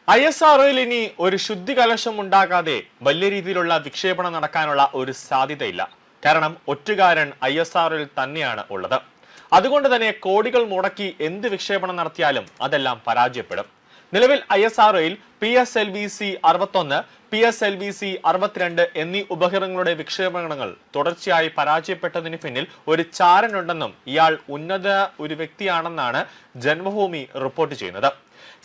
ISROയിൽ ഇനി ഒരു ശുദ്ധികലശം ഉണ്ടാകാതെ വലിയ രീതിയിലുള്ള വിക്ഷേപണം നടക്കാനുള്ള ഒരു സാധ്യതയില്ല. കാരണം ഒറ്റുകാരൻ ISROയിൽ തന്നെയാണ് ഉള്ളത്. അതുകൊണ്ട് തന്നെ കോടികൾ മുടക്കി എന്ത് വിക്ഷേപണം നടത്തിയാലും അതെല്ലാം പരാജയപ്പെടും. നിലവിൽ ISROയിൽ PSLV-C-61, PSLV-C-62 എന്നീ ഉപഗ്രഹങ്ങളുടെ വിക്ഷേപണങ്ങൾ തുടർച്ചയായി പരാജയപ്പെട്ടതിന് പിന്നിൽ ഒരു ചാരനുണ്ടെന്നും ഇയാൾ ഉന്നത ഒരു വ്യക്തിയാണെന്നാണ് ജന്മഭൂമി റിപ്പോർട്ട് ചെയ്യുന്നത്.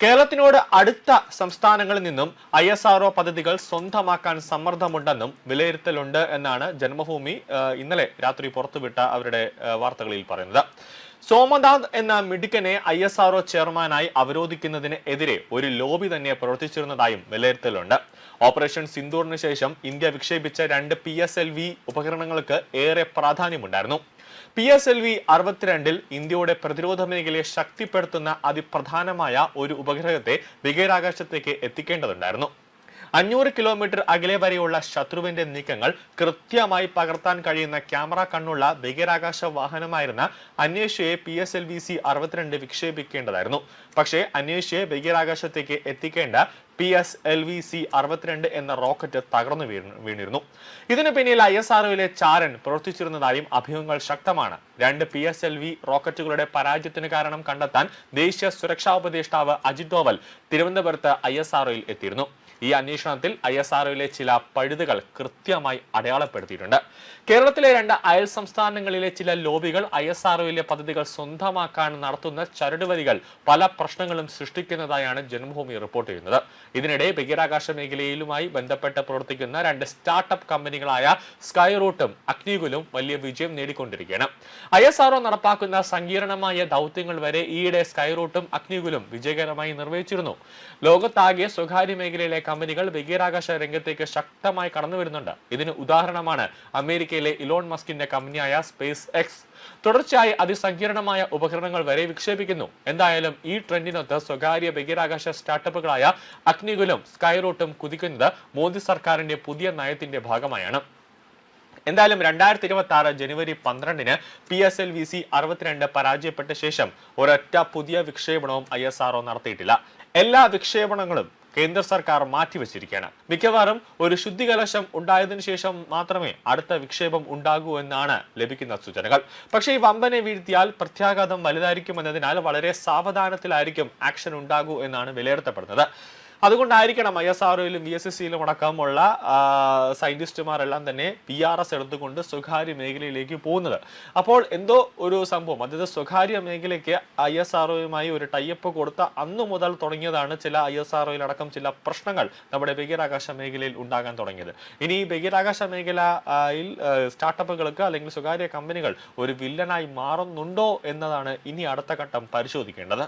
കേരളത്തിനോട് അടുത്ത സംസ്ഥാനങ്ങളിൽ നിന്നും ISRO പദ്ധതികൾ സ്വന്തമാക്കാൻ സമ്മർദ്ദമുണ്ടെന്നും വിലയിരുത്തലുണ്ട് എന്നാണ് ജന്മഭൂമി ഇന്നലെ രാത്രി പുറത്തുവിട്ട അവരുടെ വാർത്തകളിൽ പറയുന്നത്. സോമനാഥ് എന്ന മിടുക്കനെ ISRO ചെയർമാനായി അവരോധിക്കുന്നതിന് എതിരെ ഒരു ലോബി തന്നെ പ്രവർത്തിച്ചിരുന്നതായും വിലയിരുത്തലുണ്ട്. ഓപ്പറേഷൻ സിന്ദൂറിന് ശേഷം ഇന്ത്യ വിക്ഷേപിച്ച 2 PSLV ഉപകരണങ്ങൾക്ക് ഏറെ പ്രാധാന്യമുണ്ടായിരുന്നു. PSLV-62 ഇന്ത്യയുടെ പ്രതിരോധ മേഖലയെ ശക്തിപ്പെടുത്തുന്ന അതിപ്രധാനമായ ഒരു ഉപഗ്രഹത്തെ ബഹിരാകാശത്തേക്ക് എത്തിക്കേണ്ടതുണ്ടായിരുന്നു. 500 കിലോമീറ്റർ അകലെ വരെയുള്ള ശത്രുവിന്റെ നീക്കങ്ങൾ കൃത്യമായി പകർത്താൻ കഴിയുന്ന ക്യാമറ കണ്ണുള്ള ബഹിരാകാശ വാഹനമായിരുന്ന അന്വേഷയെ PSLV-C-62 വിക്ഷേപിക്കേണ്ടതായിരുന്നു. പക്ഷേ അന്വേഷയെ ബഹിരാകാശത്തേക്ക് എത്തിക്കേണ്ട PSLV-C-62 എന്ന റോക്കറ്റ് തകർന്നു വീണിരുന്നു. ഇതിനു പിന്നിൽ ISROയിലെ ചാരൻ പ്രവർത്തിച്ചിരുന്നതായും അഭ്യൂഹങ്ങൾ ശക്തമാണ്. 2 PSLV റോക്കറ്റുകളുടെ പരാജയത്തിന് കാരണം കണ്ടെത്താൻ ദേശീയ സുരക്ഷാ ഉപദേഷ്ടാവ് അജിത് ഡോവൽ തിരുവനന്തപുരത്ത് ISROയിൽ എത്തിയിരുന്നു. ഈ അന്വേഷണത്തിൽ ISROയിലെ ചില പഴുതുകൾ കൃത്യമായി അടയാളപ്പെടുത്തിയിട്ടുണ്ട്. കേരളത്തിലെ 2 അയൽ സംസ്ഥാനങ്ങളിലെ ചില ലോബികൾ ISROയിലെ പദ്ധതികൾ സ്വന്തമാക്കാൻ നടത്തുന്ന ചരടുവലികൾ പല പ്രശ്നങ്ങളും സൃഷ്ടിക്കുന്നതായാണ് ജന്മഭൂമി റിപ്പോർട്ട് ചെയ്യുന്നത്. ഇതിനിടെ ബഹിരാകാശ മേഖലയിലുമായി ബന്ധപ്പെട്ട് പ്രവർത്തിക്കുന്ന 2 സ്റ്റാർട്ടപ്പ് കമ്പനികളായ സ്കൈറൂട്ടും അഗ്നികുലും വലിയ വിജയം നേടിക്കൊണ്ടിരിക്കുകയാണ്. ISRO നടപ്പാക്കുന്ന സങ്കീർണമായ ദൗത്യങ്ങൾ വരെ ഈയിടെ സ്കൈറൂട്ടും അഗ്നികുലും വിജയകരമായി നിർവഹിച്ചിരുന്നു. ലോകത്താകെ സ്വകാര്യ മേഖലയിലെ കമ്പനികൾ ബഹിരാകാശ രംഗത്തേക്ക് ശക്തമായി കടന്നു വരുന്നുണ്ട്. ഇതിന് ഉദാഹരണമാണ് അമേരിക്കയിലെ ഇലോൺ മസ്കിന്റെ കമ്പനിയായ സ്പേസ് എക്സ്. തുടർച്ചയായി അതിസങ്കീർണമായ ഉപകരണങ്ങൾ വരെ വിക്ഷേപിക്കുന്നു. എന്തായാലും ഈ ട്രെൻഡിനൊത്ത് സ്വകാര്യ ബഹിരാകാശ സ്റ്റാർട്ടപ്പുകളായ അഗ്നികുലും സ്കൈറൂട്ടും കുതിക്കുന്നത് മോദി സർക്കാരിന്റെ പുതിയ നയത്തിന്റെ ഭാഗമായാണ്. എന്തായാലും 2026 ജനുവരി 12-ന് PSLV-C-62 പരാജയപ്പെട്ട ശേഷം ഒരൊറ്റ പുതിയ വിക്ഷേപണവും ISRO നടത്തിയിട്ടില്ല. എല്ലാ വിക്ഷേപണങ്ങളും കേന്ദ്ര സർക്കാർ മാറ്റിവെച്ചിരിക്കുകയാണ്. മിക്കവാറും ഒരു ശുദ്ധികലശം ഉണ്ടായതിനു ശേഷം മാത്രമേ അടുത്ത വിക്ഷേപം ഉണ്ടാകൂ എന്നാണ് ലഭിക്കുന്ന സൂചനകൾ. പക്ഷേ ഈ വമ്പനെ വീഴ്ത്തിയാൽ പ്രത്യാഘാതം വലുതായിരിക്കുമെന്നതിനാൽ വളരെ സാവധാനത്തിലായിരിക്കും ആക്ഷൻ ഉണ്ടാകൂ എന്നാണ് വിലയിരുത്തപ്പെടുന്നത്. അതുകൊണ്ടായിരിക്കണം ISROയിലും VSSCയിലും അടക്കമുള്ള സയന്റിസ്റ്റുമാരെല്ലാം തന്നെ PRS എടുത്തുകൊണ്ട് സ്വകാര്യ മേഖലയിലേക്ക് പോകുന്നത്. അപ്പോൾ എന്തോ ഒരു സംഭവം, അതായത് സ്വകാര്യ മേഖലയ്ക്ക് ISROയുമായി ഒരു ടൈപ്പ് കൊടുത്ത അന്നു മുതൽ തുടങ്ങിയതാണ് ചില ISROയിൽ അടക്കം ചില പ്രശ്നങ്ങൾ നമ്മുടെ ബഹിരാകാശ മേഖലയിൽ ഉണ്ടാകാൻ തുടങ്ങിയത്. ഇനി ഈ ബഹിരാകാശ മേഖലയിൽ സ്റ്റാർട്ടപ്പുകൾക്ക് അല്ലെങ്കിൽ സ്വകാര്യ കമ്പനികൾ ഒരു വില്ലനായി മാറുന്നുണ്ടോ എന്നതാണ് ഇനി അടുത്ത ഘട്ടം പരിശോധിക്കേണ്ടത്.